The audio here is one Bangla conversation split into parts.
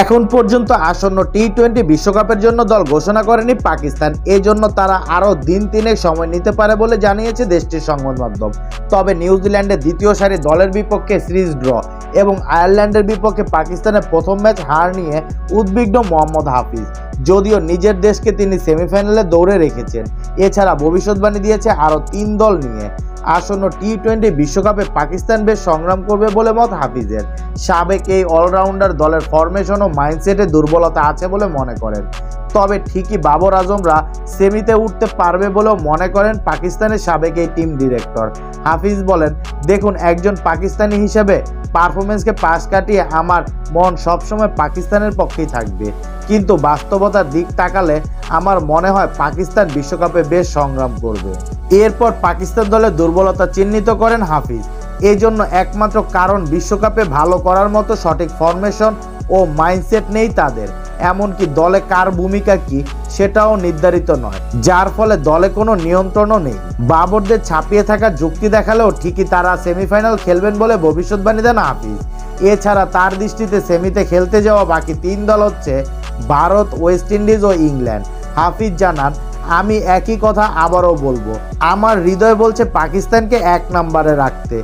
এখন পর্যন্ত আসন্ন টি-20 বিশ্বকাপের জন্য দল ঘোষণা করেনি পাকিস্তান। এজন্য তারা আরও দিন তিনেক সময় নিতে পারে বলে জানিয়েছে দেশটির সংবাদ মাধ্যম। তবে নিউজিল্যান্ডের দ্বিতীয় সারি দলের বিপক্ষে সিরিজ ড্র এবং আয়ারল্যান্ডের বিপক্ষে পাকিস্তানের প্রথম ম্যাচ হার নিয়ে উদ্বিগ্ন মোহাম্মদ হাফিজ। যদিও নিজের দেশকে তিনি সেমিফাইনালে দৌড়ে রেখেছেন। এছাড়া ভবিষ্যৎবাণী দিয়েছে আরও 3 দল নিয়ে। আসন্ন টি-20 বিশ্বকাপে পাকিস্তান বেশ সংগ্রাম করবে বলে মত হাফিজের। সাবেক এই অলরাউন্ডার দলের ফরমেশন ও মাইন্ডসেটে দুর্বলতা আছে বলে মনে করেন। তবে ঠিকই বাবর আজমরা সেমিতে উঠতে পারবে বলেও মনে করেন পাকিস্তানের সাবেক এই টিম ডিরেক্টর। হাফিজ বলেন, দেখুন, একজন পাকিস্তানি হিসেবে পারফরমেন্সকে পাশ কাটিয়ে আমার মন সবসময় পাকিস্তানের পক্ষেই থাকবে, কিন্তু বাস্তবতার দিক তাকালে আমার মনে হয় পাকিস্তান বিশ্বকাপে বেশ সংগ্রাম করবে। এরপর পাকিস্তান দলের দুর্বলতা চিহ্নিত করেন হাফিজ। এই জন্য একমাত্র কারণ বিশ্বকাপে ভালো করার মতো সঠিক ফরমেশন ও মাইন্ডসেট নেই তাদের। এমনকি দলে কার ভূমিকা কি সেটাও নির্ধারিত নয়, যার ফলে দলে কোনো নিয়ন্ত্রণও নেই। বাবরদের ছাপিয়ে থাকার যুক্তি দেখালেও ঠিকই তারা সেমিফাইনাল খেলবেন বলে ভবিষ্যৎবাণী দেন হাফিজ। এছাড়া তার দৃষ্টিতে সেমিতে খেলতে যাওয়া বাকি 3 দল হচ্ছে ভারত, ওয়েস্ট ইন্ডিজ ও ইংল্যান্ড। হাফিজ জানান, আমি একই কথা আবারও বলবো, আমার হৃদয় বলছে পাকিস্তানকে 1 নম্বরে রাখতে।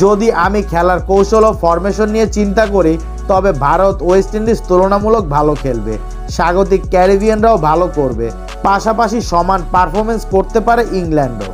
যদি আমি খেলার কৌশল ও ফরমেশন নিয়ে চিন্তা করি, তবে ভারত, ওয়েস্ট ইন্ডিজ তুলনামূলক ভালো খেলবে। স্বাগতিক ক্যারিবিয়ানরাও ভালো করবে, পাশাপাশি সমান পারফরমেন্স করতে পারে ইংল্যান্ডও।